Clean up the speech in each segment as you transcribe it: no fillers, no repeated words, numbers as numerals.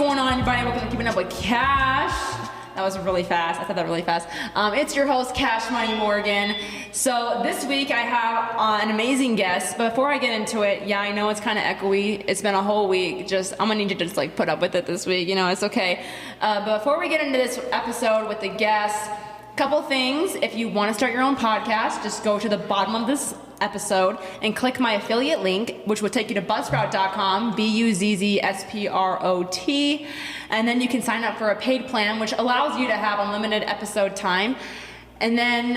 going on, everybody? Welcome to Keeping Up with Cash. That was really fast. I said that really fast. It's your host, Cash Money Morgan. So this week I have an amazing guest. But before I get into it, yeah, I know it's kind of echoey. It's been a whole week. I'm gonna need you to just like put up with it this week. You know, it's okay. But before we get into this episode with the guest, couple things. If you want to start your own podcast, just go to the bottom of this episode and click my affiliate link, which will take you to buzzsprout.com, BUZZSPROT, and then you can sign up for a paid plan, which allows you to have unlimited episode time. And then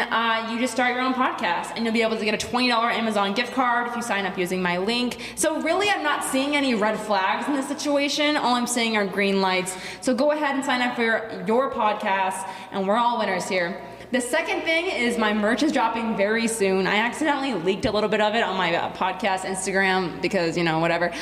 you just start your own podcast, and you'll be able to get a $20 Amazon gift card if you sign up using my link. So really, I'm not seeing any red flags in this situation. All I'm seeing are green lights. So go ahead and sign up for your podcast, and we're all winners here. The second thing is my merch is dropping very soon. I accidentally leaked a little bit of it on my podcast Instagram because, you know, whatever.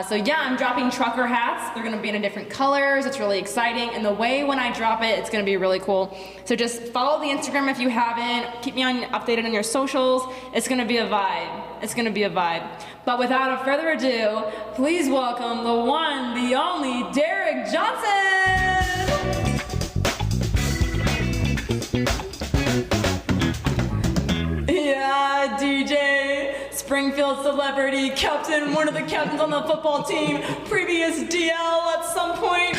So yeah, I'm dropping trucker hats. They're gonna be in different colors. It's really exciting. And the way when I drop it, it's gonna be really cool. So just follow the Instagram if you haven't. Keep me updated on your socials. It's gonna be a vibe. It's gonna be a vibe. But without further ado, please welcome the one, the only Derrick Johnson. Yeah, DJ, Springfield celebrity, captain, one of the captains on the football team, previous DL at some point.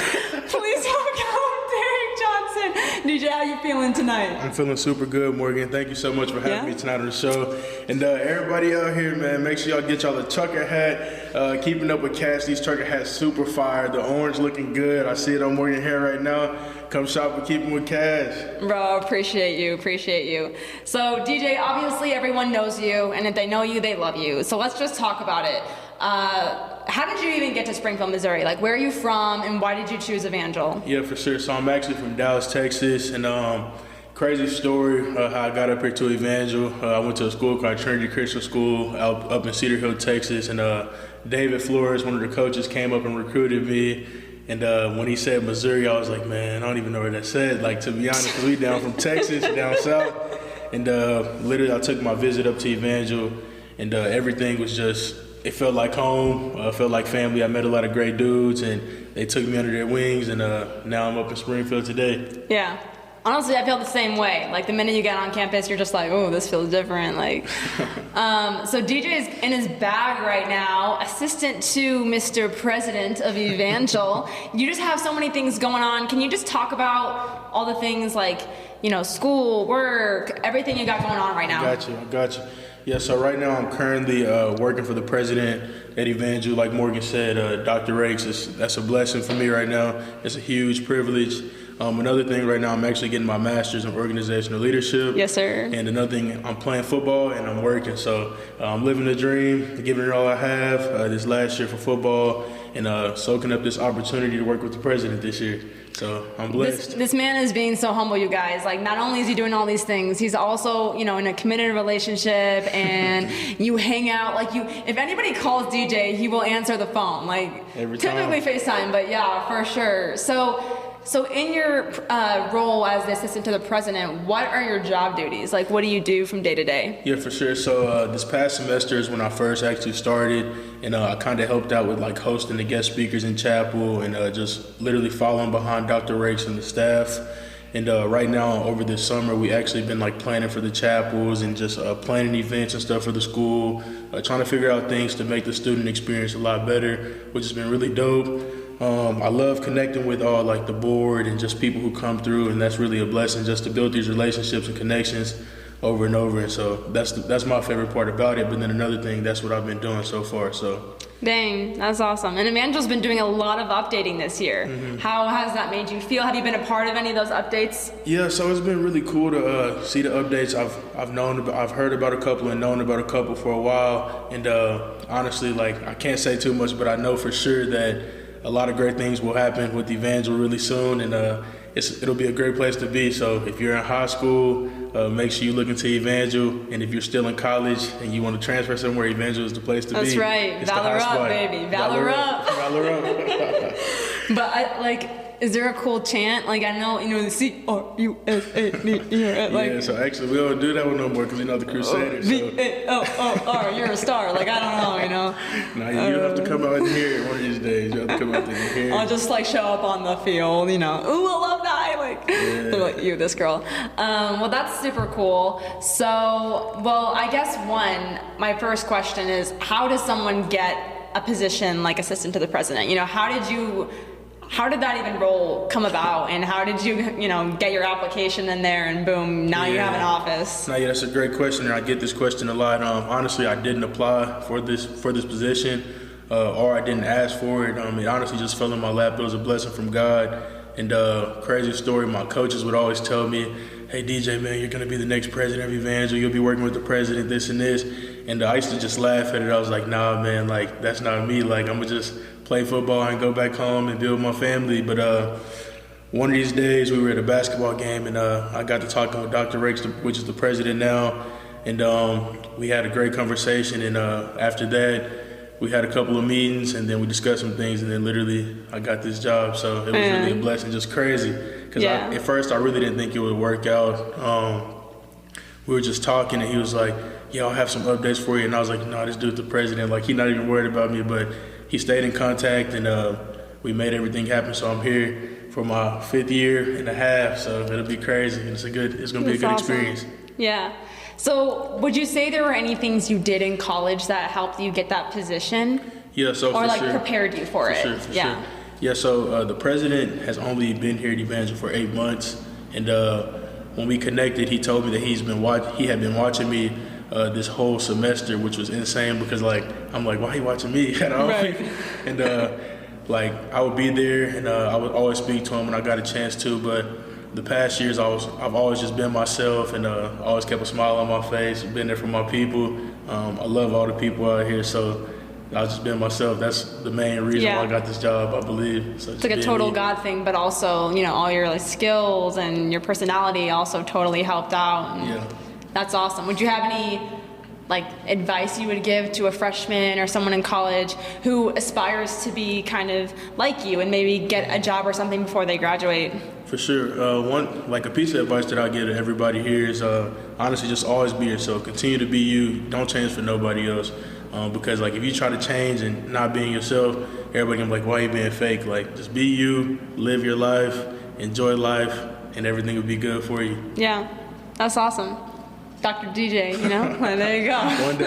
Please welcome Derrick Johnson. DJ, how you feeling tonight? I'm feeling super good, Morgan. Thank you so much for having me tonight on the show. And everybody out here, man, make sure y'all get y'all the trucker hat. Keeping Up with Cash, these trucker hats super fire. The orange looking good. I see it on Morgan hair right now. Come shop with Keeping with Cash. Bro, appreciate you. So DJ, obviously everyone knows you, and if they know you, they love you. So let's just talk about it. How did you even get to Springfield, Missouri? Like, where are you from, and why did you choose Evangel? Yeah, for sure. So I'm actually from Dallas, Texas, and crazy story how I got up here to Evangel. I went to a school called Trinity Christian School up in Cedar Hill, Texas, and David Flores, one of the coaches, came up and recruited me. And when he said Missouri, I was like, man, I don't even know where that said. Like, to be honest, 'cause we down from Texas, down south. And literally, I took my visit up to Evangel, and everything was just, it felt like home, felt like family. I met a lot of great dudes, and they took me under their wings, and now I'm up in Springfield today. Yeah. Honestly, I feel the same way. Like, the minute you get on campus, you're just like, oh, this feels different. Like, so DJ is in his bag right now, assistant to Mr. President of Evangel. You just have so many things going on. Can you just talk about all the things like, you know, school, work, everything you got going on right now? I got you. Yeah, so right now I'm currently working for the president at Evangel. Like Morgan said, Dr. Rakes, that's a blessing for me right now. It's a huge privilege. Another thing right now, I'm actually getting my master's in organizational leadership. Yes, sir. And another thing, I'm playing football and I'm working. So I'm living the dream, giving it all I have this last year for football, and soaking up this opportunity to work with the president this year. So I'm blessed. This man is being so humble, you guys. Like, not only is he doing all these things, he's also, you know, in a committed relationship, and you hang out. Like, if anybody calls DJ, he will answer the phone. Like, every time. Typically FaceTime, but yeah, for sure. So in your role as the assistant to the president, what are your job duties? Like, what do you do from day to day? Yeah, for sure. So this past semester is when I first actually started, and I kind of helped out with like hosting the guest speakers in chapel, and just literally following behind Dr. Rakes and the staff. And right now, over this summer, we actually been like planning for the chapels and just planning events and stuff for the school, trying to figure out things to make the student experience a lot better, which has been really dope. I love connecting with all like the board and just people who come through, and that's really a blessing just to build these relationships and connections over and over. And so that's my favorite part about it. But then another thing, that's what I've been doing so far. So dang, that's awesome. And Evangel's been doing a lot of updating this year. Mm-hmm. How has that made you feel? Have you been a part of any of those updates? Yeah, so it's been really cool to see the updates. I've heard about a couple and known about a couple for a while. And honestly, like, I can't say too much, but I know for sure that a lot of great things will happen with Evangel really soon, and it'll be a great place to be. So if you're in high school, make sure you look into Evangel, and if you're still in college and you want to transfer somewhere, Evangel is the place to be. That's right. Valor Up, baby. Valor Up. Valor Up. But Is there a cool chant? Like, I know, the C-R-U-S-A-D. Yeah, so actually we don't do that one no more because we know the Crusaders. V-A-L-O-R, you're a star. Like, I don't know, Nah, you'll have to come out and hear it one of these days. You'll have to come out there and hear it. I'll just, like, show up on the field, ooh, alumni, like, they're like, you, this girl. Well, that's super cool. So, well, I guess my first question is, how does someone get a position like assistant to the president? How did that even role come about, and how did you get your application in there, and boom, now you have an office? No, yeah, that's a great question, and I get this question a lot. Honestly, I didn't apply for this position, or I didn't ask for it. It honestly just fell in my lap. It was a blessing from God. And crazy story, my coaches would always tell me, hey, DJ, man, you're going to be the next president of Evangel. You'll be working with the president, this and this. And I used to just laugh at it. I was like, nah, man, like, that's not me. Like, I'm going to just play football and go back home and build my family. But one of these days, we were at a basketball game, and I got to talking with Dr. Rakes, which is the president now. And we had a great conversation. And after that, we had a couple of meetings, and then we discussed some things, and then literally I got this job. So it was really a blessing, just crazy. Because at first I really didn't think it would work out. We were just talking, and he was like, yeah, I'll have some updates for you. And I was like, no, this dude's the president. Like, he's not even worried about me. But he stayed in contact, and we made everything happen. So I'm here for my 5th year and a half. So it'll be crazy. It's going to be a good experience. Yeah. So would you say there were any things you did in college that helped you get that position? Yeah, so or like prepared you for it? Sure. Yeah, so the president has only been here at Evangel for 8 months, and when we connected, he told me that he had been watching me this whole semester, which was insane because I'm like, why are you watching me at all? Right. And I would be there, and I would always speak to him when I got a chance to, but the past years, I've always just been myself, and always kept a smile on my face, been there for my people. I love all the people out here, so I've just been myself. That's the main reason why I got this job, I believe. So it's like a total God thing, but also, all your skills and your personality also totally helped out. Yeah. That's awesome. Would you have any advice you would give to a freshman or someone in college who aspires to be kind of like you and maybe get a job or something before they graduate? For sure. A piece of advice that I give to everybody here is honestly just always be yourself. Continue to be you. Don't change for nobody else. Because if you try to change and not being yourself, everybody can be like, why are you being fake? Just be you, live your life, enjoy life, and everything will be good for you. Yeah, that's awesome. Dr. DJ, there you go. One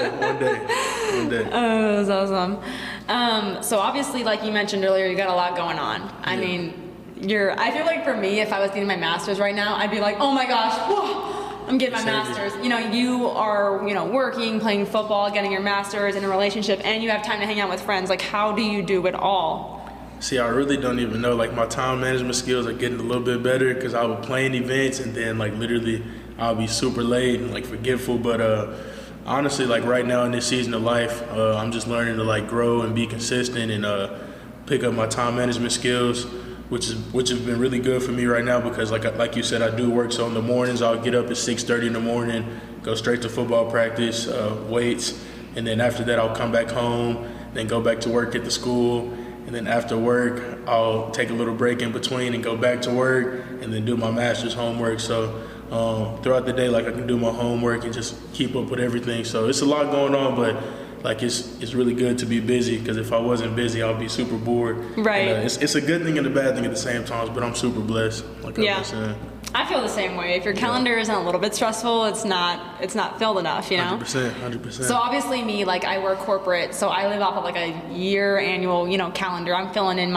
day. Oh, that's awesome. So obviously, like you mentioned earlier, you got a lot going on. I mean, I feel like for me, if I was getting my master's right now, I'd be like, oh my gosh, whoa, I'm getting my master's. You are, working, playing football, getting your master's, in a relationship, and you have time to hang out with friends. How do you do it all? See, I really don't even know. My time management skills are getting a little bit better because I would plan events, and then literally I'll be super late and forgetful. But honestly, right now in this season of life, I'm just learning to grow and be consistent and pick up my time management skills, which has been really good for me right now because like you said, I do work. So in the mornings, I'll get up at 6:30 in the morning, go straight to football practice, weights, and then after that I'll come back home, then go back to work at the school, and then after work I'll take a little break in between and go back to work and then do my master's homework. So throughout the day, I can do my homework and just keep up with everything. So it's a lot going on, but it's really good to be busy because if I wasn't busy, I'll be super bored. Right. And, it's a good thing and a bad thing at the same time, but I'm super blessed. Yeah. I feel the same way. If your calendar isn't a little bit stressful, it's not filled enough, 100%. So obviously me, I work corporate, so I live off of a year annual, calendar. I'm filling in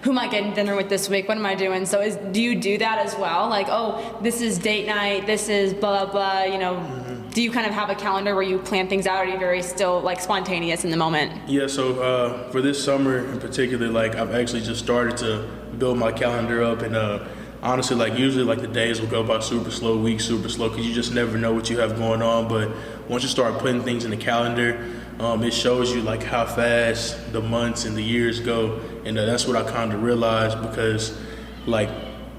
who am I getting dinner with this week? What am I doing? So do you do that as well? This is date night, this is blah, blah, Do you kind of have a calendar where you plan things out, or are you very still spontaneous in the moment? Yeah, so for this summer in particular, I've actually just started to build my calendar up, and honestly, usually the days will go by super slow, weeks super slow, because you just never know what you have going on. But once you start putting things in the calendar, it shows you how fast the months and the years go, and that's what I kind of realized because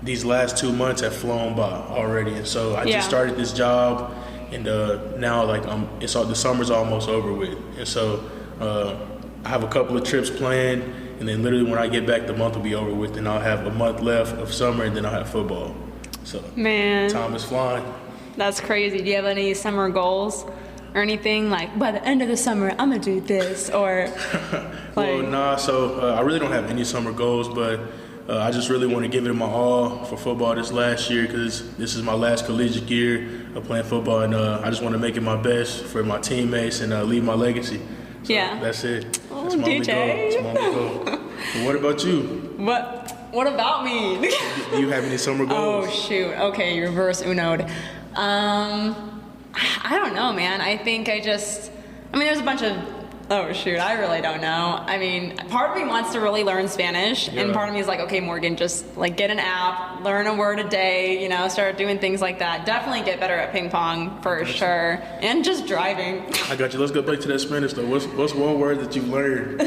these last 2 months have flown by already, and so I just started this job. And now, the summer's almost over with, and so I have a couple of trips planned, and then literally when I get back, the month will be over with, and I'll have a month left of summer, and then I'll have football. So man, time is flying. That's crazy. Do you have any summer goals or anything like by the end of the summer I'm gonna do this or? Well, nah. So I really don't have any summer goals, but I just really want to give it my all for football this last year because this is my last collegiate year of playing football, and I just want to make it my best for my teammates and leave my legacy. So yeah, that's it. Oh, that's my DJ. Only goal. That's my only goal. But what about you? What about me? Do you have any summer goals? Oh shoot. Okay, reverse Uno'd. I don't know, man. I think there's a bunch of. Oh shoot, I really don't know. I mean, part of me wants to really learn Spanish, and part of me is like, okay, Morgan, just like get an app, learn a word a day, start doing things like that. Definitely get better at ping pong for sure, and just driving. I got you. Let's go back to that Spanish though. What's one word that you've learned?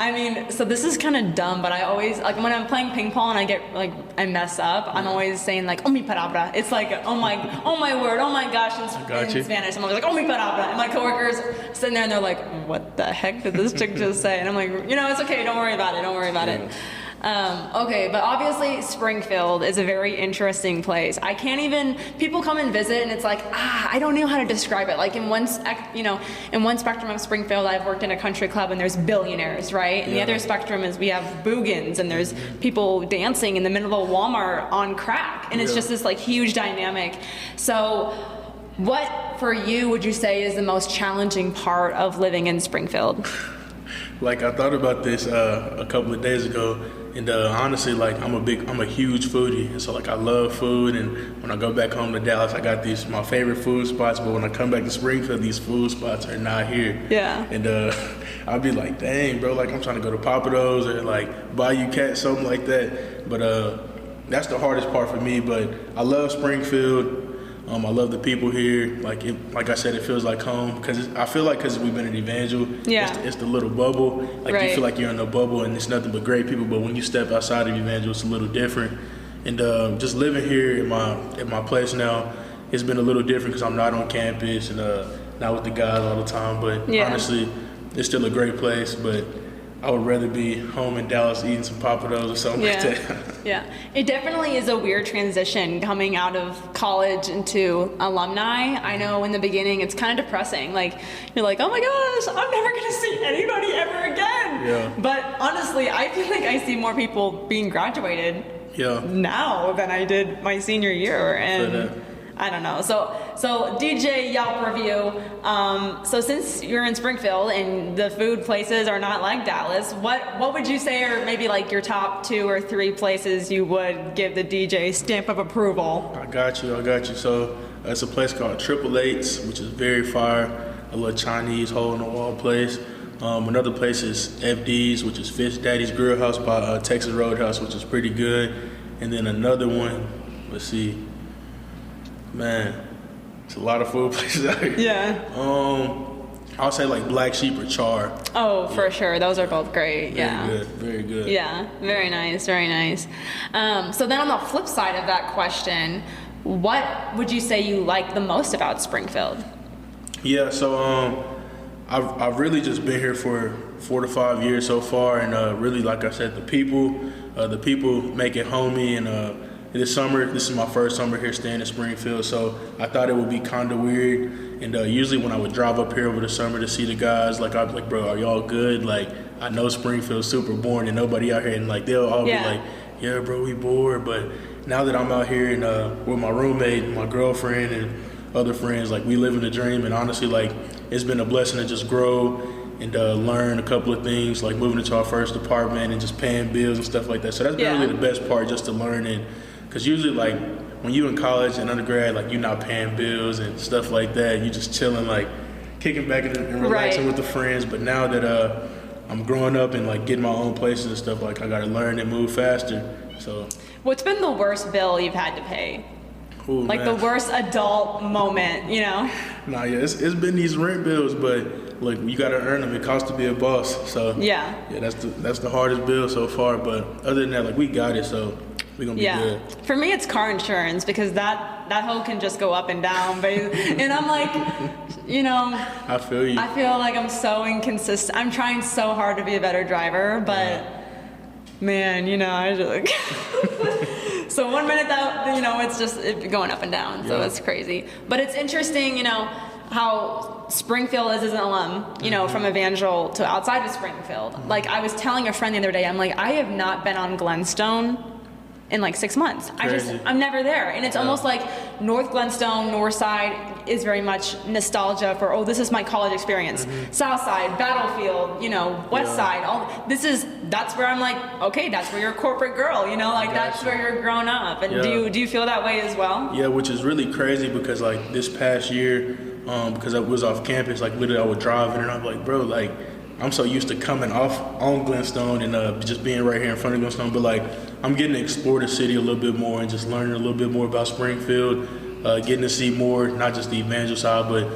I mean, so this is kind of dumb, but I always, like, when I'm playing ping pong and I mess up, I'm always saying, like, oh, mi palabra. It's like, oh my word, oh my gosh, in Spanish. I'm always like, oh, mi palabra. And my coworkers sitting there and they're like, what the heck did this chick just say? And I'm like, it's okay, don't worry about it. Okay, but obviously Springfield is a very interesting place. People come and visit and it's like, I don't know how to describe it. Like in one spectrum of Springfield, I've worked in a country club and there's billionaires, right? And the other spectrum is we have boogans and there's people dancing in the middle of a Walmart on crack. And it's just this like huge dynamic. So what for you would you say is the most challenging part of living in Springfield? Like I thought about this a couple of days ago, and honestly, like I'm a huge foodie, and so like I love food. And when I go back home to Dallas, I got my favorite food spots. But when I come back to Springfield, these food spots are not here. Yeah. And I'll be like, dang, bro, like I'm trying to go to Papados or like Bayou Cat, something like that. But that's the hardest part for me. But I love Springfield. I love the people here. Like I said, it feels like home because I feel like because we've been at Evangel, it's the little bubble. Like you feel like you're in a bubble and it's nothing but great people. But when you step outside of Evangel, it's a little different. And just living here at my place now, it's been a little different because I'm not on campus and not with the guys all the time. But honestly, it's still a great place. But I would rather be home in Dallas eating some Papados or something like that. Yeah, it definitely is a weird transition coming out of college into alumni. I know in the beginning it's kind of depressing. Like, you're like, oh my gosh, I'm never going to see anybody ever again. Yeah. But honestly, I feel like I see more people being graduated now than I did my senior year. And I don't know. So DJ Yelp review. So since you're in Springfield and the food places are not like Dallas, what would you say are maybe like your top 2 or 3 places you would give the DJ stamp of approval? I got you. So it's a place called Triple Eights, which is very fire. A little Chinese hole in the wall place. Another place is FD's, which is Fish Daddy's Grill House by Texas Roadhouse, which is pretty good. And then another one, let's see. Man, it's a lot of food places out here. Yeah. I'll say like Black Sheep or Char. Oh, for sure. Those are both great. Very good. Yeah, very nice. So then on the flip side of that question, what would you say you like the most about Springfield? Yeah, so I've really just been here for 4 to 5 years so far, and really, like I said, the people make it homey, and this is my first summer here staying in Springfield, so I thought it would be kind of weird. And usually when I would drive up here over the summer to see the guys, like I'd be like, bro, are y'all good? Like, I know Springfield's super boring and nobody out here, and like they'll all be like, yeah, bro, we bored. But now that I'm out here and with my roommate, and my girlfriend, and other friends, like we live in the dream. And honestly, like it's been a blessing to just grow and learn a couple of things, like moving into our first apartment and just paying bills and stuff like that. So that's been really the best part, just to learn. And because usually, like, when you in college and undergrad, like, you're not paying bills and stuff like that. You just chilling, like, kicking back and relaxing with the friends. But now that I'm growing up and, like, getting my own places and stuff, like, I got to learn and move faster. So, what's been the worst bill you've had to pay? Ooh, like, man, the worst adult moment, you know? Nah, yeah, it's been these rent bills, but, look, you got to earn them. It costs to be a boss. So, yeah, that's the hardest bill so far. But other than that, like, we got it. So, We're gonna be good. For me, it's car insurance because that hoe can just go up and down, and I'm like, I feel you. I feel like I'm so inconsistent. I'm trying so hard to be a better driver, but man, I just like. So 1 minute that it's just going up and down, so it's crazy. But it's interesting, how Springfield is as an alum, from Evangel to outside of Springfield. Like I was telling a friend the other day, I'm like, I have not been on Glenstone in like 6 months. I'm never there. And it's almost like North Glenstone, North Side is very much nostalgia for, this is my college experience. South Side, Battlefield, West Side, that's where I'm like, okay, that's where you're a corporate girl, that's where you're grown up. And do you feel that way as well? Yeah, which is really crazy because like this past year, because I was off campus, like literally I would drive in and I'm like, bro, like I'm so used to coming off on Glenstone and just being right here in front of Glenstone, but like I'm getting to explore the city a little bit more and just learning a little bit more about Springfield, getting to see more, not just the Evangel side, but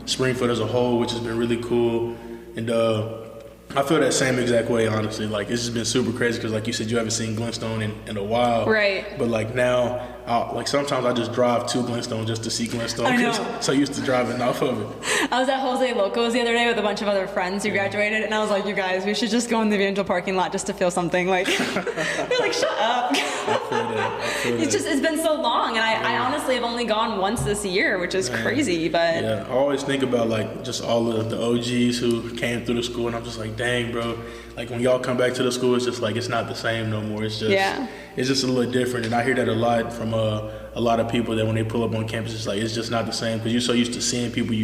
Springfield as a whole, which has been really cool. And I feel that same exact way, honestly. Like, it's just been super crazy because, like you said, you haven't seen Glenstone in a while. Right. But, like, now, sometimes I just drive to Glenstone just to see Glenstone. I know. I'm so used to driving off of it. I was at Jose Loco's the other day with a bunch of other friends who graduated, and I was like, you guys, we should just go in the Evangel parking lot just to feel something. Like, they're like, shut up. I feel that. It's been so long, and I honestly have only gone once this year, which is crazy, but. Yeah, I always think about, like, just all of the OGs who came through the school, and I'm just like, dang, bro. Like, when y'all come back to the school, it's just like, it's not the same no more. It's just, it's just a little different. And I hear that a lot from a lot of people that when they pull up on campus, it's like, it's just not the same because you're so used to seeing people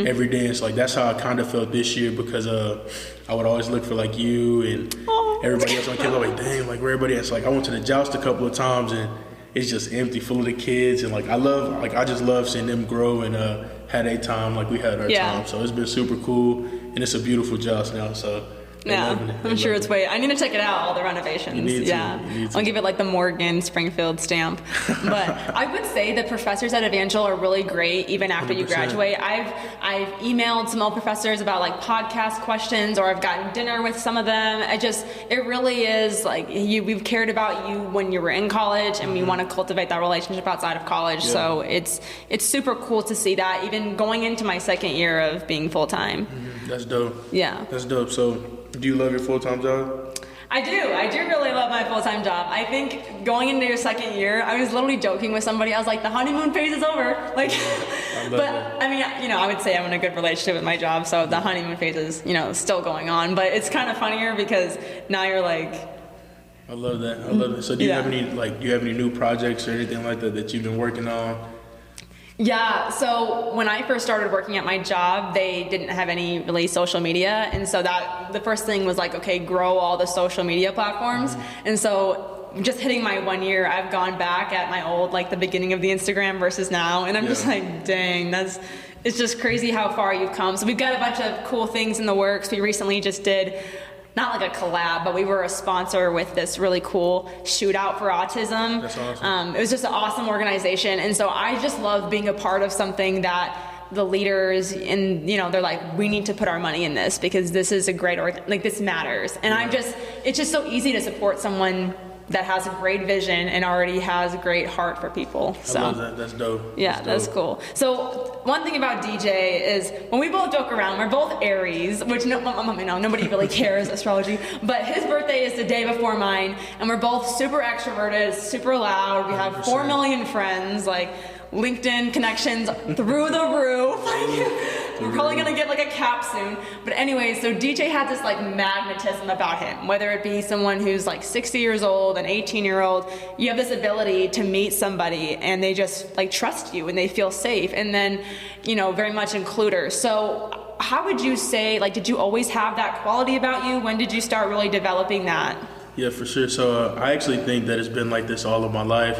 every day. It's like, that's how I kind of felt this year because I would always look for like you and everybody else on campus. I'm like, dang, like where everybody else. Like, I went to the joust a couple of times and it's just empty, full of the kids. And like, I just love seeing them grow and had a time like we had our time. So it's been super cool and it's a beautiful joust now. So. Yeah, I'm sure it's I need to check it out, all the renovations. You need to. I'll give it like the Morgan Springfield stamp. But I would say the professors at Evangel are really great even after 100%. You graduate. I've emailed some old professors about like podcast questions, or I've gotten dinner with some of them. It really is like we've cared about you when you were in college, and we want to cultivate that relationship outside of college. Yeah. So it's super cool to see that even going into my second year of being full-time. Mm-hmm. That's dope. Yeah. That's dope. So do you love your full-time job? I do really love my full-time job. I think going into your second year, I was literally joking with somebody. I was like, the honeymoon phase is over. Like, I mean, I would say I'm in a good relationship with my job, so the honeymoon phase is, still going on. But it's kind of funnier because now you're like. I love that. So do you have any new projects or anything like that you've been working on? Yeah, so when I first started working at my job, they didn't have any really social media, and so the first thing was like, okay, grow all the social media platforms. And so just hitting my 1 year, I've gone back at my old, like the beginning of the Instagram versus now, and I'm just like, dang, it's just crazy how far you've come. So we've got a bunch of cool things in the works. We recently just did not like a collab, but we were a sponsor with this really cool shootout for autism. That's awesome. It was just an awesome organization. And so I just love being a part of something that the leaders and, they're like, we need to put our money in this because this is a great, this matters. And it's just so easy to support someone that has a great vision and already has a great heart for people. So I love that. That's dope. Yeah, that's cool. So one thing about DJ is when we both joke around, we're both Aries, which nobody really cares astrology, but his birthday is the day before mine, and we're both super extroverted, super loud. We have 100%. 4 million friends, like LinkedIn connections through the roof. We're probably gonna get like a cap soon. But anyway, so DJ had this like magnetism about him, whether it be someone who's like 60 years old, an 18-year-old, you have this ability to meet somebody and they just like trust you and they feel safe, and then, very much includers. So how would you say, like, did you always have that quality about you? When did you start really developing that? Yeah, for sure. So I actually think that it's been like this all of my life.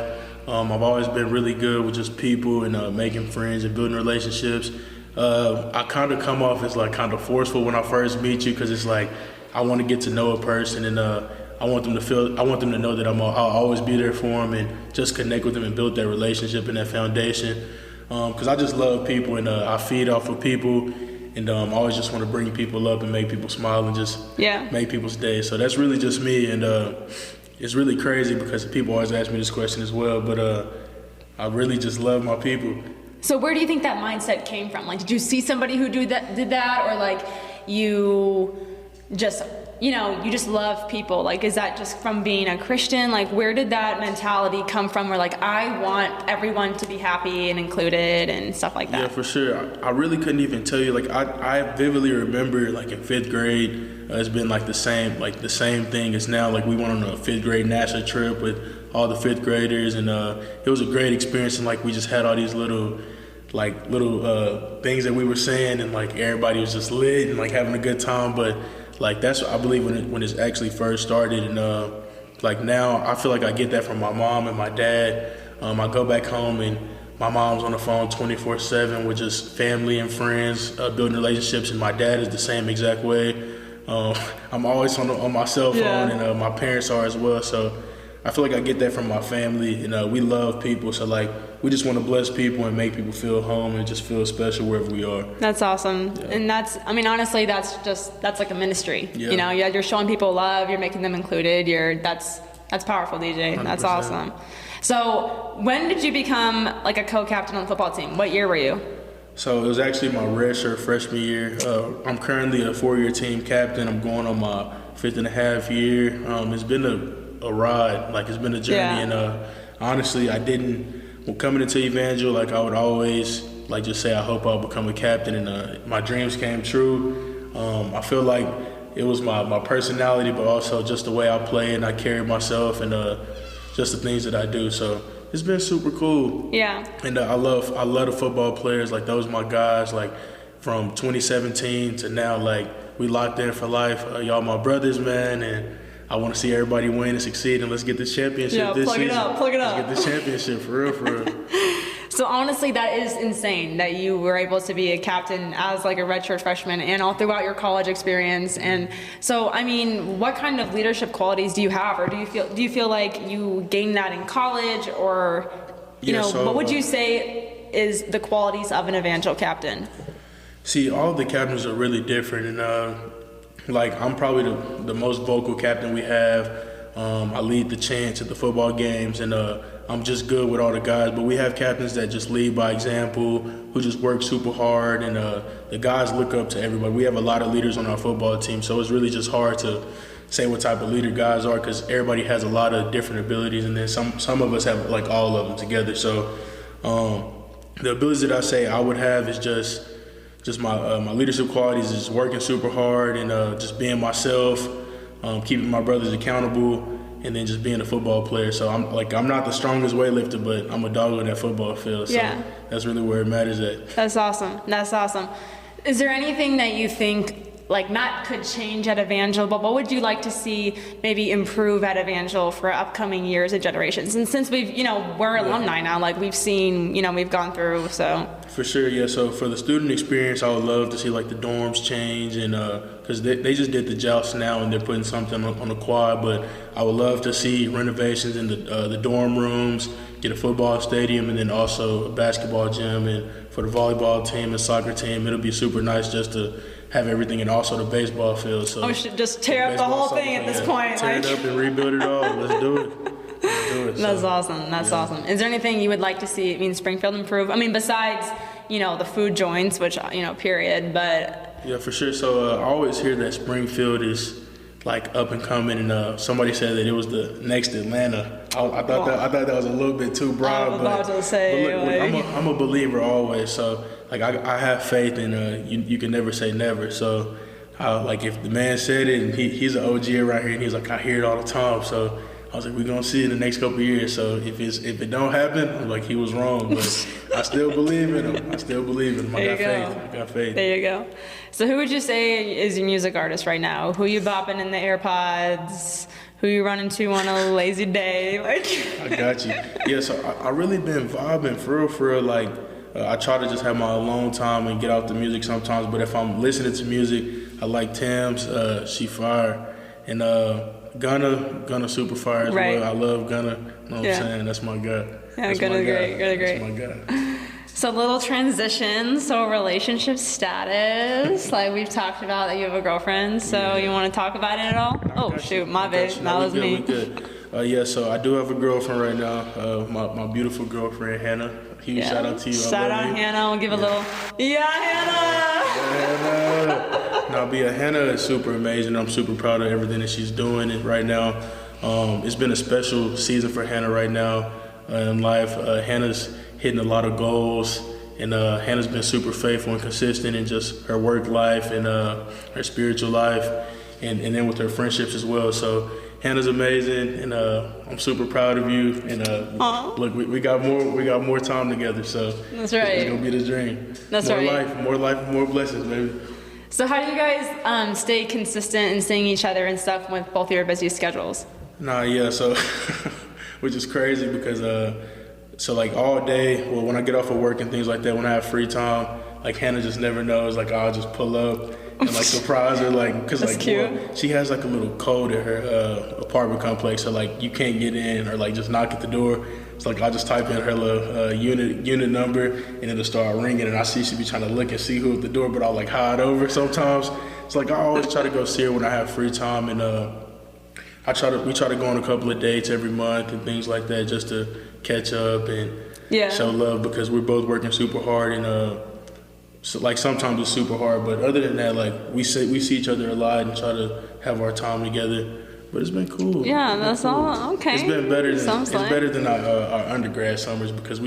I've always been really good with just people and making friends and building relationships. I kind of come off as like kind of forceful when I first meet you because it's like I want to get to know a person and I want them to know that I'll always be there for them and just connect with them and build that relationship and that foundation. Because I just love people and I feed off of people. And I always just want to bring people up and make people smile and just make people's day. So that's really just me. And it's really crazy because people always ask me this question as well, but I really just love my people. So where do you think that mindset came from? Like, did you see somebody who did that, or like you just, you just love people? Like, is that just from being a Christian? Like, where did that mentality come from where like, I want everyone to be happy and included and stuff like that? Yeah, for sure. I really couldn't even tell you. Like, I vividly remember like in 5th grade, it's been like the same thing as now. Like, we went on a 5th grade national trip with all the 5th graders, and it was a great experience. And like, we just had all these little things that we were saying, and like everybody was just lit and like having a good time. But like, that's, I believe, when it's actually first started. And like now I feel like I get that from my mom and my dad. I go back home and my mom's on the phone 24/7 with just family and friends, building relationships, and my dad is the same exact way. I'm always on my cell phone, and my parents are as well. So I feel like I get that from my family, and we love people. So like, we just want to bless people and make people feel home and just feel special wherever we are. That's awesome. Yeah. And honestly, that's like a ministry. Yeah. You're showing people love, you're making them included. That's powerful, DJ. 100%. That's awesome. So when did you become like a co-captain on the football team? What year were you? So it was actually my redshirt freshman year. I'm currently a 4-year team captain. I'm going on my 5th and a half year. It's been a ride, like it's been a journey. And honestly, coming into Evangel, like I would always like just say I hope I'll become a captain, and my dreams came true. I feel like it was my personality, but also just the way I play and I carry myself, and just the things that I do. So it's been super cool. Yeah. And I love the football players. Like, those are my guys. Like, from 2017 to now, like, we locked in for life. Y'all my brothers, man, and I want to see everybody win and succeed, and let's get this championship this season. Plug it up. Let's get this championship, for real. So honestly, that is insane that you were able to be a captain as like a redshirt freshman and all throughout your college experience. And so, I mean, what kind of leadership qualities do you have, or do you feel like you gained that in college, or what would you say is the qualities of an Evangel captain? See, all the captains are really different, and like, I'm probably the most vocal captain we have. I lead the chants at the football games, and I'm just good with all the guys. But we have captains that just lead by example, who just work super hard, and the guys look up to everybody. We have a lot of leaders on our football team, so it's really just hard to say what type of leader guys are, because everybody has a lot of different abilities, and then some of us have like all of them together. So the abilities that I say I would have is just my leadership qualities is working super hard, and just being myself, keeping my brothers accountable, and then just being a football player. So I'm not the strongest weightlifter, but I'm a dog on that football field. So that's really where it matters at. That's awesome. Is there anything that you think like not could change at Evangel, but what would you like to see maybe improve at Evangel for upcoming years and generations? And since we've, we're alumni now, like we've seen, we've gone through, so. For sure, yeah. So for the student experience, I would love to see like the dorms change, and because they just did the joust now and they're putting something on the quad, but I would love to see renovations in the dorm rooms, get a football stadium, and then also a basketball gym, and for the volleyball team and soccer team, it'll be super nice just to have everything, and also the baseball field. So we should just tear up the whole thing at this point. Tear it up and rebuild it all. Let's do it. That's awesome. That's awesome. Is there anything you would like to see Springfield improve? I mean, besides, the food joints, which, period, but. Yeah, for sure. So I always hear that Springfield is like up and coming, and somebody said that it was the next Atlanta. I thought that was a little bit too broad. I was about to say. But look, I'm a believer always, so like I have faith, and you can never say never. So like if the man said it, and he's an OG around here, and he's like, I hear it all the time. So I was like, we're gonna see it in the next couple of years. So if it don't happen, I'm like, he was wrong, but I still believe in him. I got faith. There you go. So who would you say is your music artist right now? Who you bopping in the AirPods? Who you running to on a lazy day? I got you. Yeah, so I really been vibing for real. Like I try to just have my alone time and get off the music sometimes. But if I'm listening to music, I like Tams. She fire, and Gunna super fire as well. I love Gunna. You know what I'm saying? That's my guy. Yeah, Gunna's great. That's my guy. So little transition, relationship status. Like we've talked about that you have a girlfriend, so you want to talk about it at all? Oh shoot, my bad. That was me. We good. Yeah, so I do have a girlfriend right now, my beautiful girlfriend, Hannah. Huge shout out to you. Shout out, Hannah. I'll give a little, Hannah! Yeah, Hannah! No, but yeah, Hannah is super amazing. I'm super proud of everything that she's doing right now. It's been a special season for Hannah right now in life. Hannah's hitting a lot of goals, and Hannah's been super faithful and consistent in just her work life and her spiritual life, and then with her friendships as well. So Hannah's amazing, and I'm super proud of you. And look, we got more time together. So that's right. It's gonna be the dream. That's more right. More life, more blessings, baby. So how do you guys stay consistent in seeing each other and stuff with both your busy schedules? So which is crazy because so like all day, well, when I get off of work and things like that, when I have free time, like Hannah just never knows. Like I'll just pull up and like surprise her, like because like she has like a little code at her apartment complex, so like you can't get in or like just knock at the door. So like I'll just type in her little unit number and it'll start ringing, and I see she be trying to look and see who at the door, but I'll like hide over sometimes. It's like I always try to go see her when I have free time, and we try to go on a couple of dates every month and things like that just to catch up and show love, because we're both working super hard, and so like sometimes it's super hard, but other than that, like we see each other a lot and try to have our time together. But it's been cool. Yeah, that's cool. All okay. It's been better than our undergrad summers, because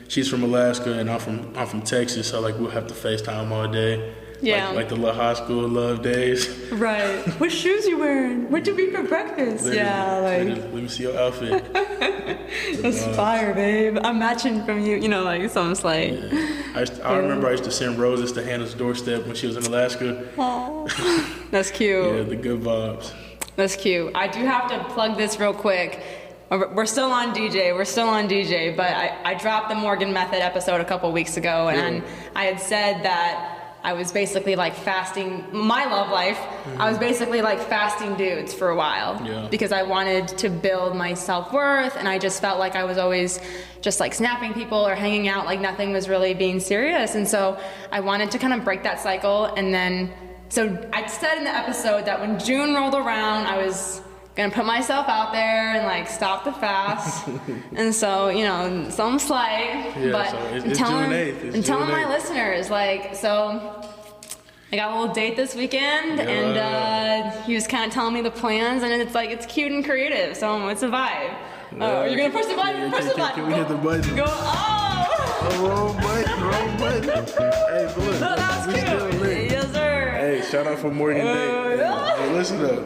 she's from Alaska and I'm from Texas, so like we'll have to FaceTime all day. Yeah. Like the little high school love days. Right. What shoes you wearing? What'd you eat for breakfast? Let me see your outfit. That's fire, babe. I'm matching from you, like some slight. Yeah. I remember I used to send roses to Hannah's doorstep when she was in Alaska. Aww. That's cute. Yeah, the good vibes. That's cute. I do have to plug this real quick. We're still on DJ, but I dropped the Morgan Method episode a couple weeks ago, and I had said that I was basically like fasting my love life. Mm-hmm. I was basically like fasting dudes for a while because I wanted to build my self-worth, and I just felt like I was always just like snapping people or hanging out, like nothing was really being serious. And so I wanted to kind of break that cycle. And then, so I said in the episode that when June rolled around, I was gonna put myself out there and like stop the fast. And so, some slight, but so it's June 8th. I'm telling my listeners, like, so I got a little date this weekend, and he was kind of telling me the plans, and it's like, it's cute and creative, so it's a vibe. Oh, you're gonna push the button? Push the button. Can we hit the button? Go, wrong button. Hey, but look, that was cute. Yes, sir. Hey, shout out for Morgan Day. Hey, listen up.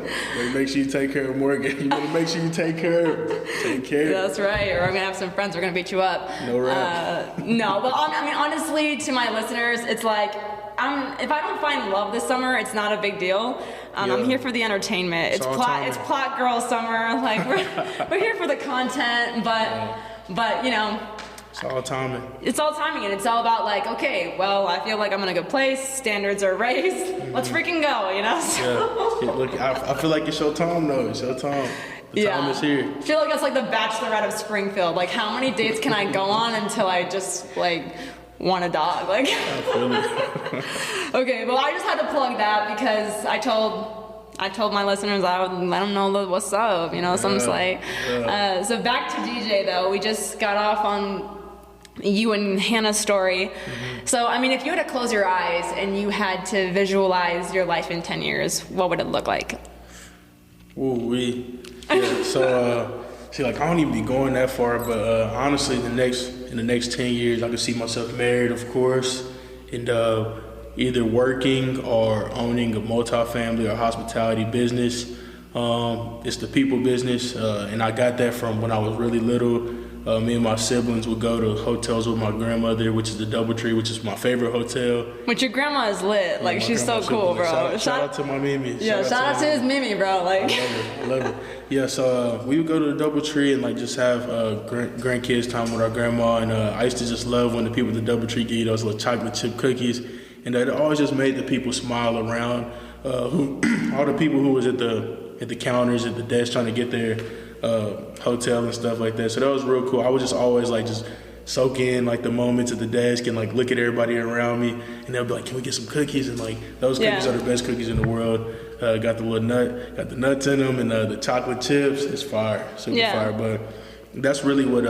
Make sure you take care of Morgan. You wanna make sure you take care of her. Take care. That's right. Or I'm gonna have some friends who are gonna beat you up. No rap. No, but I mean, honestly, to my listeners, it's like, if I don't find love this summer, it's not a big deal. I'm here for the entertainment. It's plot girl summer. Like we're here for the content, but it's all timing. It's all timing, and it's all about like, okay, well, I feel like I'm in a good place. Standards are raised. Let's freaking go, So. Yeah. Look, I feel like it's your time though. It's your time. The time is here. I feel like it's like the Bachelorette of Springfield. Like, how many dates can I go on until I just like want a dog? Like. Okay, well, I just had to plug that because I told my listeners I would let them know what's up, some slight. So back to DJ though, we just got off on you and Hannah's story. Mm-hmm. So, I mean, if you had to close your eyes and you had to visualize your life in 10 years, what would it look like? So, see, like, I don't even be going that far, but honestly, in the next 10 years, I could see myself married, of course, and either working or owning a multifamily or hospitality business. It's the people business, and I got that from when I was really little. Me and my siblings would go to hotels with my grandmother, which is the Doubletree, which is my favorite hotel. Which your grandma is lit. Like, she's so cool, bro. Shout out to my Mimi. Yeah, shout out to his Mimi, bro. Like, I love it. Yeah, so we would go to the Doubletree and like just have grandkids time with our grandma. And I used to just love when the people at the Doubletree give you those little chocolate chip cookies, and that always just made the people smile around. All the people who was at the counters at the desk trying to get their hotel and stuff like that. So that was real cool. I would just always like just soak in like the moments at the desk and like look at everybody around me, and they'll be like, "Can we get some cookies?" And like those cookies are the best cookies in the world. Got the little nut, got the nuts in them, and the chocolate chips. It's fire, super fire. But that's really what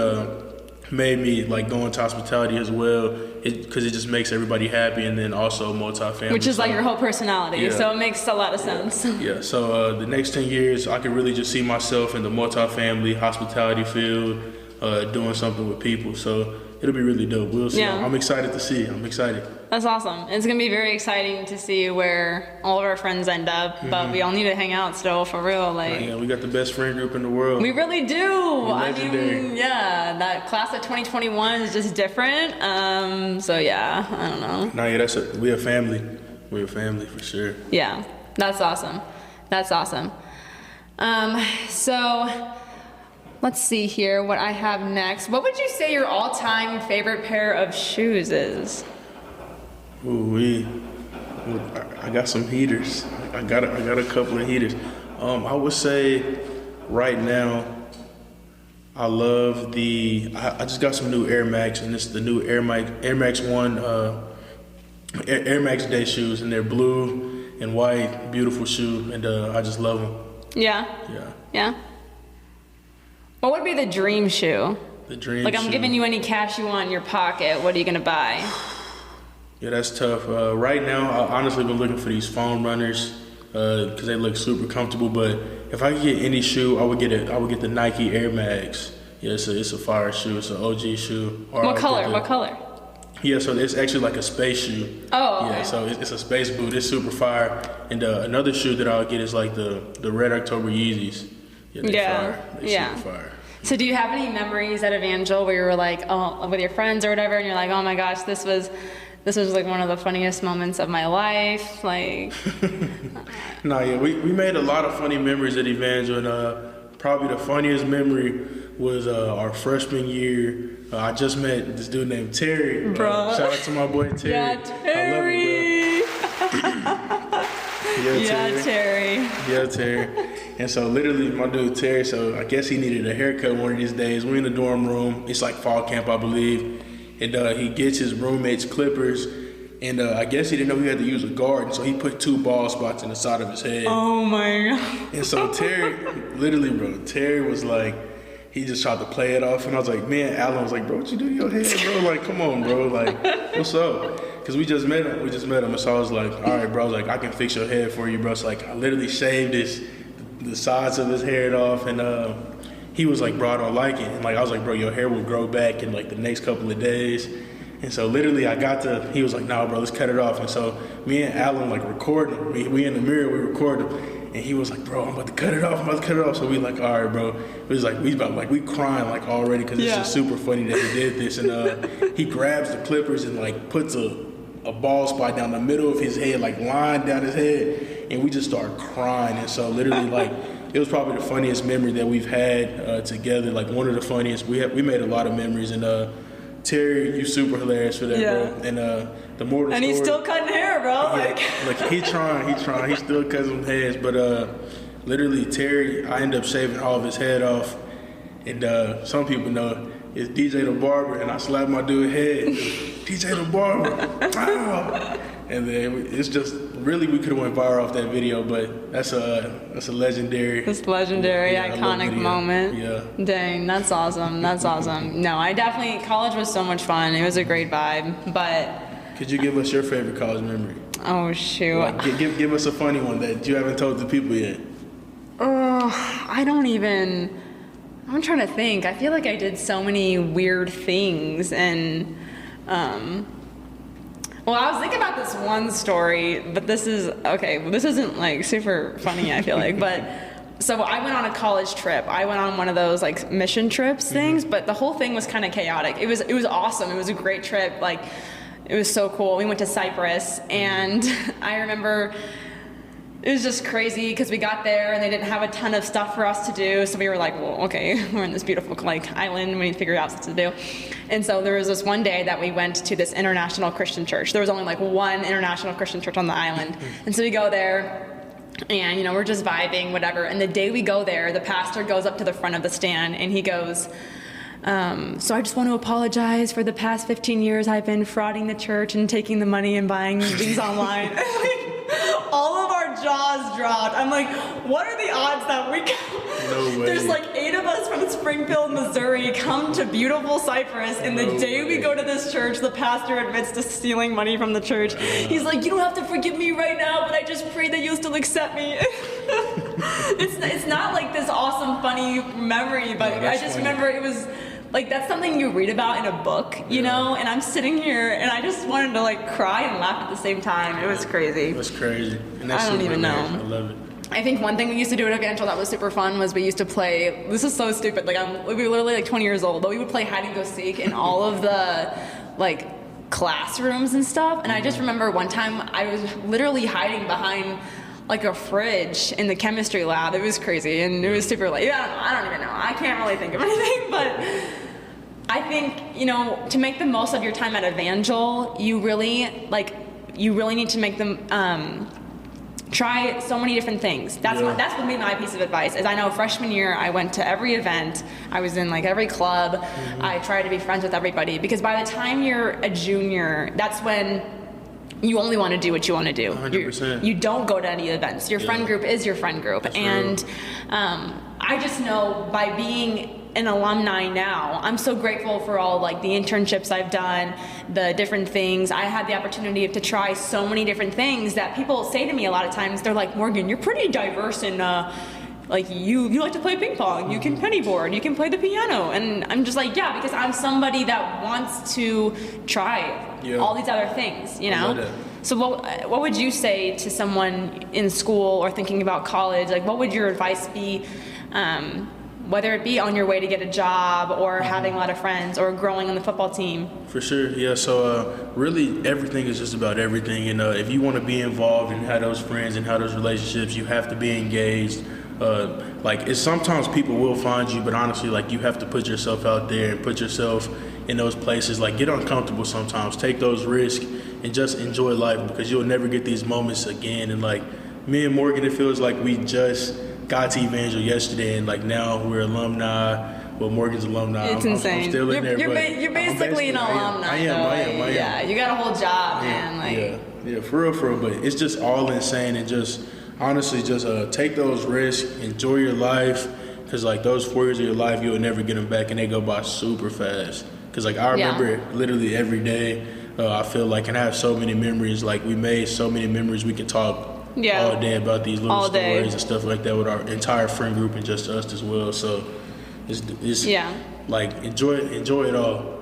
made me like go into hospitality as well, because it just makes everybody happy, and then also multifamily. Which is like your whole personality, so it makes a lot of sense. Yeah, so the next 10 years, I can really just see myself in the multifamily hospitality field, doing something with people. So it'll be really dope. We'll see. I'm excited to see. I'm excited. That's awesome. It's going to be very exciting to see where all of our friends end up, but we all need to hang out still, for real. Like, yeah, we got the best friend group in the world. We really do. I mean, that class of 2021 is just different. So yeah, I don't know. No, yeah, we're a family. We're a family for sure. Yeah, that's awesome. That's awesome. So let's see here what I have next. What would you say your all-time favorite pair of shoes is? Ooh, I got some heaters. I got a couple of heaters. I would say right now, I love I just got some new Air Max, and it's the new Air Max 1 Air Max Day shoes, and they're blue and white, beautiful shoe, and I just love them. Yeah. What would be the dream shoe? The dream Like, I'm shoe. giving you any cash you want in your pocket. What are you going to buy? Yeah, that's tough. Right now, I honestly been looking for these foam runners because they look super comfortable. But if I could get any shoe, I would get the Nike Air Max. Yeah, it's a fire shoe. It's an OG shoe. What color? Yeah, so it's actually like a space shoe. Oh, okay. Yeah, so it's a space boot. It's super fire. And another shoe that I'll get is like the Red October Yeezys. Yeah, they're super fire. So do you have any memories at Evangel where you were like, with your friends or whatever, and you're like, oh my gosh, this was like one of the funniest moments of my life, like? No, yeah, we made a lot of funny memories at Evangel, and probably the funniest memory was our freshman year. I just met this dude named Terry. Shout out to my boy Terry. Yeah, Terry. Yeah, Terry. And so literally my dude Terry, so I guess he needed a haircut one of these days. We're in the dorm room. It's like fall camp, I believe. And he gets his roommate's clippers. And I guess he didn't know he had to use a guard. And so he put 2 bald spots in the side of his head. Oh my God. And so Terry, literally, bro, Terry was like, he just tried to play it off. And I was like, man, Alan was like, bro, what you do to your head, bro? Like, come on, bro. Like, what's up? Because we just met him. And so I was like, all right, bro. I was like, I can fix your head for you, bro. So like, I literally shaved the sides of his hair off. And he was like, bro, I don't like it. And like, I was like, bro, your hair will grow back in like the next couple of days. And so literally he was like, nah, bro, let's cut it off. And so me and Alan like recording him. We in the mirror, we record him. And he was like, bro, I'm about to cut it off. So we like, all right, bro. It was like, we crying like already because it's just super funny that he did this. And he grabs the clippers and like puts a bald spot down the middle of his head, like line down his head. And we just started crying. And so literally like, it was probably the funniest memory that we've had together. Like one of the funniest. We made a lot of memories. And Terry, you super hilarious for that, bro. And the moral story. And he's still cutting hair, bro. Like he trying. He still cutting some heads. But literally, Terry, I ended up shaving all of his head off. And some people know it's DJ the Barber, and I slapped my dude's head. DJ the Barber. Wow. And then it's just really we could have went viral off that video, but that's a legendary. This legendary, iconic moment. Yeah. Dang, that's awesome. That's awesome. No, college was so much fun. It was a great vibe, but. Could you give us your favorite college memory? Oh shoot. Like, give us a funny one that you haven't told the people yet. I'm trying to think. I feel like I did so many weird things, and well, I was thinking about this one story, but this isn't like super funny, I feel like, but so I went on a college trip. I went on one of those like mission trips things, but the whole thing was kind of chaotic. It was awesome. It was a great trip. Like, it was so cool. We went to Cyprus, and I remember it was just crazy because we got there and they didn't have a ton of stuff for us to do. So we were like, well, okay, we're in this beautiful like island. We need to figure out what to do. And so there was this one day that we went to this international Christian church. There was only like one international Christian church on the island. And so we go there and, we're just vibing, whatever. And the day we go there, the pastor goes up to the front of the stand and he goes, so I just want to apologize for the past 15 years I've been frauding the church and taking the money and buying things online. All of our jaws dropped. I'm like, what are the odds that we No way. There's like 8 of us from Springfield, Missouri come to beautiful Cypress, and the day we go to this church, the pastor admits to stealing money from the church. He's like, you don't have to forgive me right now, but I just pray that you'll still accept me. It's not like this awesome, funny memory, but I just remember it was like, that's something you read about in a book, you know, and I'm sitting here and I just wanted to like cry and laugh at the same time. It was crazy. It was crazy. And that's I don't even know. I love it. I think one thing we used to do at Evangel that was super fun was we used to play, this is so stupid, like we were literally like 20 years old, but we would play hide and go seek in all of the like classrooms and stuff. And I just remember one time I was literally hiding behind like a fridge in the chemistry lab. It was crazy and it was super late. Yeah, I don't even know. I can't really think of anything, but I think, you know, to make the most of your time at Evangel, you really need to make them try so many different things. That's what made my piece of advice. Is I know freshman year I went to every event. I was in like every club. I tried to be friends with everybody, because by the time you're a junior, that's when you only want to do what you want to do. 100%. You don't go to any events. Your friend group is your friend group. That's and I just know by being an alumni now, I'm so grateful for all like the internships I've done, the different things. I had the opportunity to try so many different things that people say to me a lot of times. They're like, Morgan, you're pretty diverse in like you like to play ping pong, you can penny board, you can play the piano. And I'm just like, yeah, because I'm somebody that wants to try all these other things, you know? So what would you say to someone in school or thinking about college? Like, what would your advice be, whether it be on your way to get a job or having a lot of friends or growing on the football team? For sure, yeah. So really everything is just about everything. And if you want to be involved and have those friends and have those relationships, you have to be engaged. Like, it's sometimes people will find you, but honestly, like, you have to put yourself out there and put yourself in those places. Like, get uncomfortable sometimes, take those risks, and just enjoy life, because you'll never get these moments again. And like me and Morgan, it feels like we just got to Evangel yesterday, and like now we're alumni. Well, Morgan's alumni. It's insane. I'm still in there. You're basically an alumni. I am. Yeah, you got a whole job, man. Like, yeah, for real. But it's just all insane, and just honestly, just take those risks, enjoy your life, because like those 4 years of your life, you'll never get them back, and they go by super fast. Because like I remember literally every day. I feel like, and I have so many memories. Like, we made so many memories. We can talk all day about these little stories and stuff like that with our entire friend group and just us as well. So it's like enjoy it all.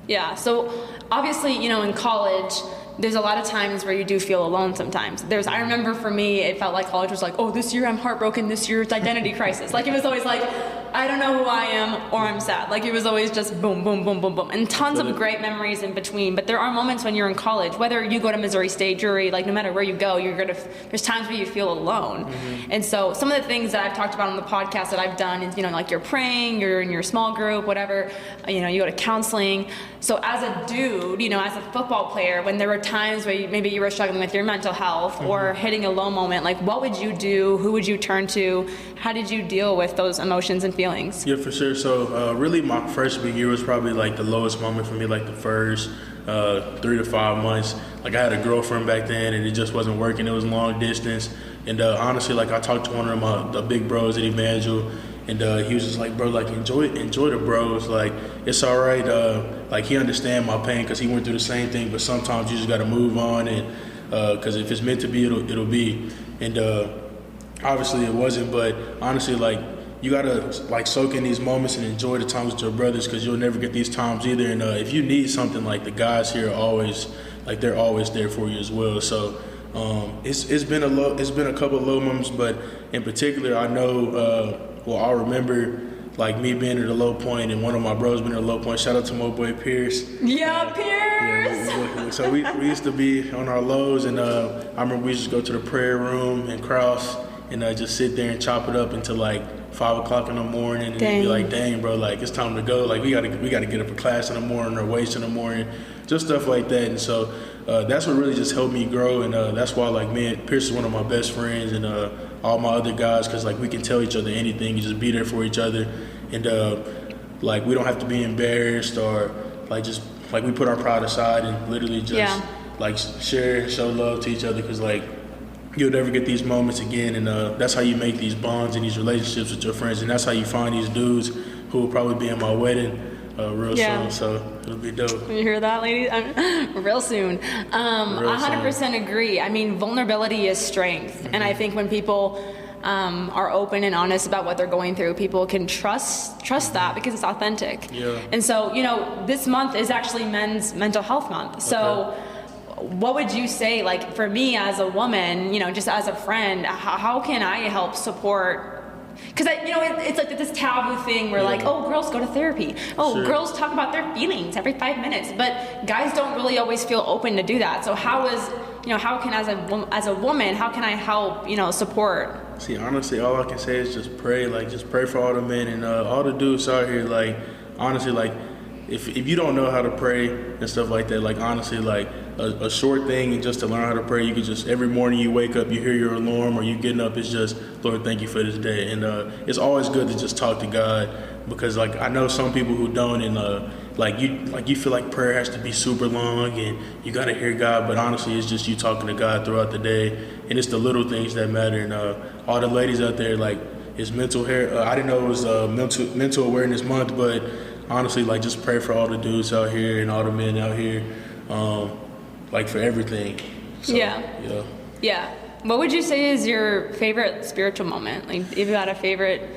Yeah. So obviously, you know, in college, there's a lot of times where you do feel alone sometimes. I remember for me, it felt like college was like, oh, this year I'm heartbroken, this year it's identity crisis. Like, it was always like, I don't know who I am, or I'm sad. Like, it was always just boom, boom, boom, boom, boom. And tons of great memories in between. But there are moments when you're in college, whether you go to Missouri State, Drury, like no matter where you go, there's times where you feel alone. Mm-hmm. And so some of the things that I've talked about on the podcast that I've done is, you know, like you're praying, you're in your small group, whatever, you know, you go to counseling. So as a dude, you know, as a football player, when there were times where maybe you were struggling with your mental health or hitting a low moment, like what would you do? Who would you turn to? How did you deal with those emotions and feelings? Yeah, for sure. So really my freshman year was probably like the lowest moment for me, like the first 3 to 5 months. Like, I had a girlfriend back then and it just wasn't working. It was long distance. And honestly, like, I talked to one of the big bros at Evangel, and he was just like, bro, like, enjoy the bros. Like, it's all right. Like, he understand my pain because he went through the same thing, but sometimes you just got to move on, and because if it's meant to be, it'll be. And obviously it wasn't, but honestly, like, you got to, like, soak in these moments and enjoy the times with your brothers, because you'll never get these times either. And if you need something, like, the guys here are always, like, they're always there for you as well. So it's been a couple of low moments, but in particular, I know, I remember, like, me being at a low point and one of my bros being at a low point. Shout out to my boy Pierce. Yeah, Pierce! Yeah, so we used to be on our lows, and I remember we used to go to the prayer room and cross and just sit there and chop it up until like 5 o'clock in the morning, and be like, dang, bro, like, it's time to go. Like, we gotta get up for class in the morning or weights in the morning, just stuff like that. And so that's what really just helped me grow, and that's why, like, me and Pierce is one of my best friends, and all my other guys, because, like, we can tell each other anything. You just be there for each other, and like, we don't have to be embarrassed, or like, just like, we put our pride aside and literally just like show love to each other, because, like, you'll never get these moments again. And that's how you make these bonds and these relationships with your friends. And that's how you find these dudes who will probably be in my wedding real soon. So it'll be dope. You hear that, ladies? Real soon. I 100% agree. I mean, vulnerability is strength. And I think when people are open and honest about what they're going through, people can trust that because it's authentic. Yeah. And so, this month is actually Men's Mental Health Month. So what would you say, like, for me as a woman, just as a friend, how can I help support? Because it's like this taboo thing where like, oh, girls go to therapy. Oh, girls talk about their feelings every 5 minutes, but guys don't really always feel open to do that. So how can as a woman, how can I help support? See, honestly, all I can say is just pray. Like, just pray for all the men and all the dudes out here. Like, honestly, like, if you don't know how to pray and stuff like that, like, honestly, like, a short thing and just to learn how to pray, you can just, every morning you wake up, you hear your alarm or you getting up, it's just, Lord, thank you for this day. And it's always good to just talk to God, because, like, I know some people who don't, and you feel like prayer has to be super long and you got to hear God, but honestly, it's just you talking to God throughout the day, and it's the little things that matter. And all the ladies out there, like, it's mental hair. I didn't know it was mental awareness month, but honestly, like, just pray for all the dudes out here and all the men out here, like, for everything. So, yeah. What would you say is your favorite spiritual moment? Like, if you had a favorite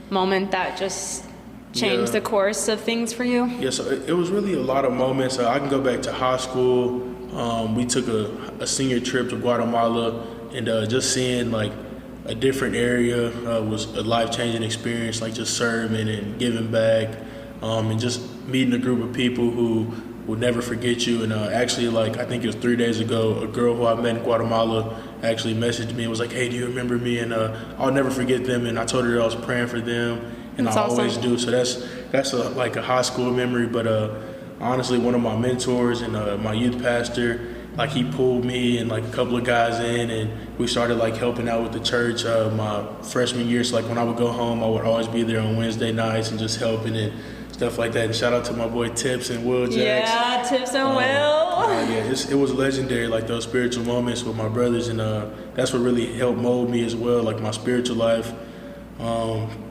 moment that just changed the course of things for you? Yeah, so it was really a lot of moments. I can go back to high school. We took a senior trip to Guatemala, and just seeing, like, a different area was a life-changing experience, like just serving and giving back, and just meeting a group of people who will never forget you. And actually, like, I think it was 3 days ago, a girl who I met in Guatemala actually messaged me and was like, hey, do you remember me? And I'll never forget them. And I told her that I was praying for them, and that's I awesome. always do. So that's like a high school memory. But honestly, one of my mentors and my youth pastor, like, he pulled me and like a couple of guys in, and we started like helping out with the church my freshman year. So like when I would go home, I would always be there on Wednesday nights and just helping and stuff like that. And shout out to my boy Tips and Will Jacks. Yeah, Tips and Will. It was legendary, like those spiritual moments with my brothers, and that's what really helped mold me as well, like my spiritual life.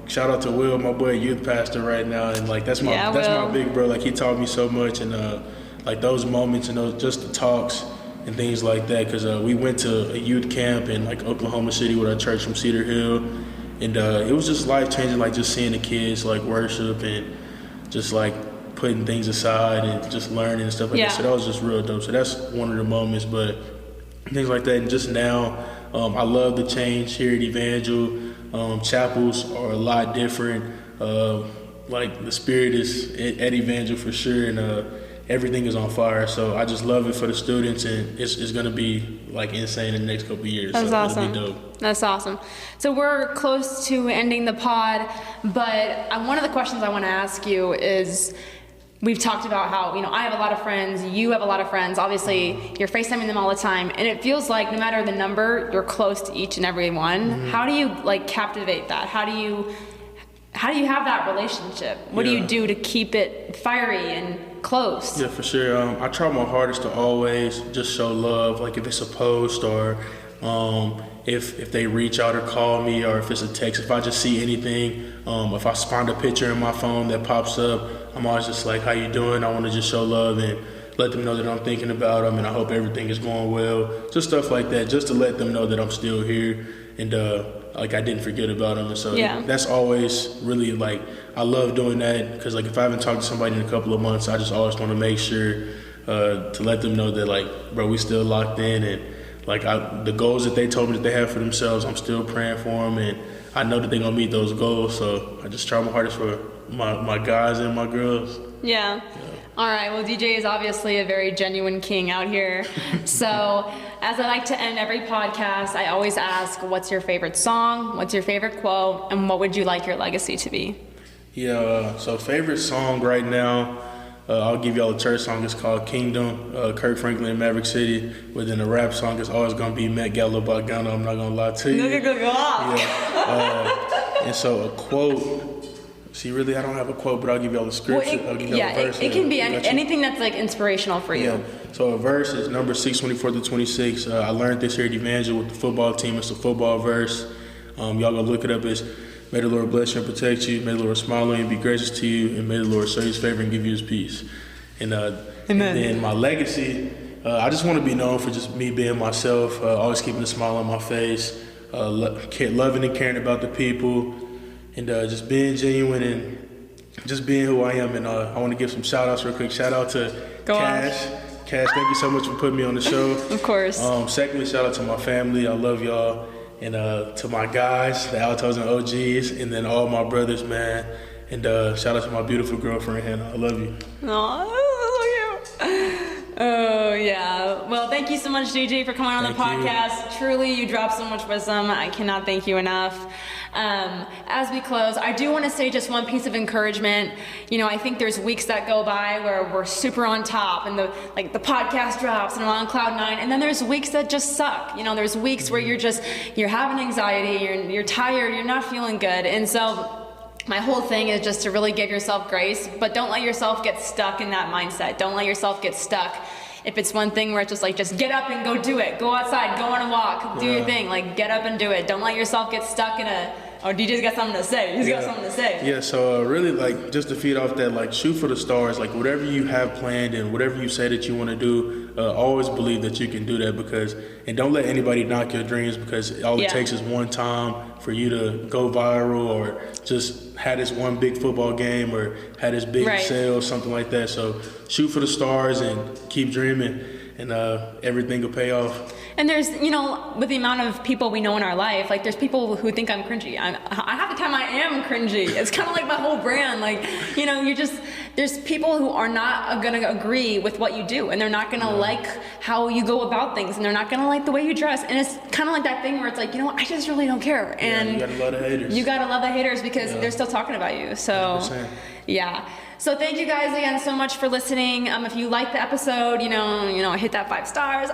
Shout out to Will, my boy, youth pastor right now, and like that's my big bro. Like, he taught me so much, and like those moments and those just the talks and things like that. Because we went to a youth camp in like Oklahoma City with our church from Cedar Hill, and it was just life changing. Like just seeing the kids like worship and just like putting things aside and just learning and stuff like that. So that was just real dope. So that's one of the moments, but things like that. And just now, I love the change here at Evangel. Chapels are a lot different. Like the spirit is at Evangel for sure, and everything is on fire. So I just love it for the students, and it's gonna be like insane in the next couple of years. That's awesome. It'll be dope. That's awesome. So we're close to ending the pod, but one of the questions I want to ask you is, we've talked about how, I have a lot of friends, you have a lot of friends, obviously you're FaceTiming them all the time, and it feels like no matter the number, you're close to each and every one. Mm-hmm. How do you like captivate that? How do you have that relationship? What do you do to keep it fiery and close? Yeah, for sure. I try my hardest to always just show love, like if it's a post or if they reach out or call me, or if it's a text, if I just see anything, if I find a picture in my phone that pops up, I'm always just like, how you doing? I want to just show love and let them know that I'm thinking about them, and I hope everything is going well. Just stuff like that, just to let them know that I'm still here, and like I didn't forget about them. And so that's always really, like, I love doing that, because like if I haven't talked to somebody in a couple of months, I just always want to make sure to let them know that, like, bro, we still locked in, and like the goals that they told me that they have for themselves, I'm still praying for them, and I know that they're gonna meet those goals. So I just try my hardest for my guys and my girls. Yeah. All right. Well, DJ is obviously a very genuine king out here. So as I like to end every podcast, I always ask, what's your favorite song? What's your favorite quote? And what would you like your legacy to be? Yeah. So favorite song right now, I'll give y'all a church song. It's called Kingdom, Kirk Franklin in Maverick City. Within a rap song, it's always going to be Met Gala by Ghana. I'm not going to lie to you. Go off. Yeah. And so a quote, See, really, I don't have a quote, but I'll give y'all the scripture. Well, I'll give y'all a verse. it can be anything that's like inspirational for you. Yeah. So a verse is Numbers 6:24-26. I learned this here at Evangel with the football team. It's a football verse. Y'all go look it up. It's, may the Lord bless you and protect you. May the Lord smile on you and be gracious to you. And may the Lord show you his favor and give you his peace. And then my legacy, I just want to be known for just me being myself, always keeping a smile on my face, loving and caring about the people, and just being genuine and just being who I am. And I want to give some shout outs real quick. Shout out to Cash. Cash, thank you so much for putting me on the show. Of course. Secondly, shout out to my family. I love y'all. And to my guys, the Altos and OGs, and then all my brothers, man. And shout out to my beautiful girlfriend, Hannah. I love you. Oh, yeah. Well, thank you so much, DJ, for coming on the podcast. You. Truly, you dropped so much wisdom. I cannot thank you enough. As we close, I do want to say just one piece of encouragement. You know, I think there's weeks that go by where we're super on top and the podcast drops and we're on cloud nine, and then there's weeks that just suck. You know, there's weeks where you're having anxiety, you're tired, you're not feeling good. And so my whole thing is just to really give yourself grace, but don't let yourself get stuck in that mindset. Don't let yourself get stuck. If it's one thing where it's just get up and go do it. Go outside, go on a walk, do your thing. Get up and do it. Don't let yourself get stuck in DJ's got something to say. He's got something to say. Yeah, so really just to feed off that, shoot for the stars. Whatever you have planned and whatever you say that you want to do, always believe that you can do that and don't let anybody knock your dreams, because all it takes is one time for you to go viral or just had this one big football game or had this big sale, something like that. So shoot for the stars and keep dreaming, and everything will pay off. And there's, with the amount of people we know in our life, there's people who think I'm cringy. Half the time I am cringy. It's kind of like my whole brand. There's people who are not going to agree with what you do, and they're not going to like how you go about things, and they're not going to like the way you dress. And it's kind of like that thing where it's I just really don't care. And you got to love the haters. You got to love the haters because they're still talking about you. So, 100%. Yeah. So thank you guys again so much for listening. If you like the episode, hit that 5 stars.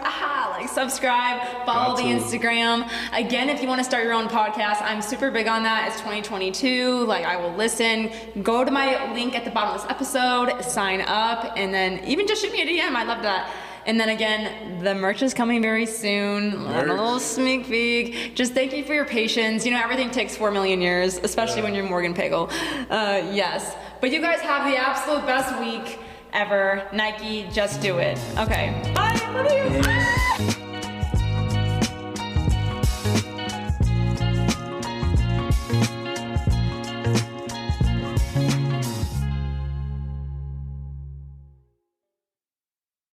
Subscribe, follow the Instagram. Again, if you want to start your own podcast, I'm super big on that. It's 2022. I will listen. Go to my link at the bottom of this episode, sign up, and then even just shoot me a DM. I love that. And then again, the merch is coming very soon. A little sneak peek. Just thank you for your patience. Everything takes 4 million years, especially when you're Morgan Pagel. Yes. But you guys have the absolute best week ever. Nike, just do it. Okay. Bye. Love you.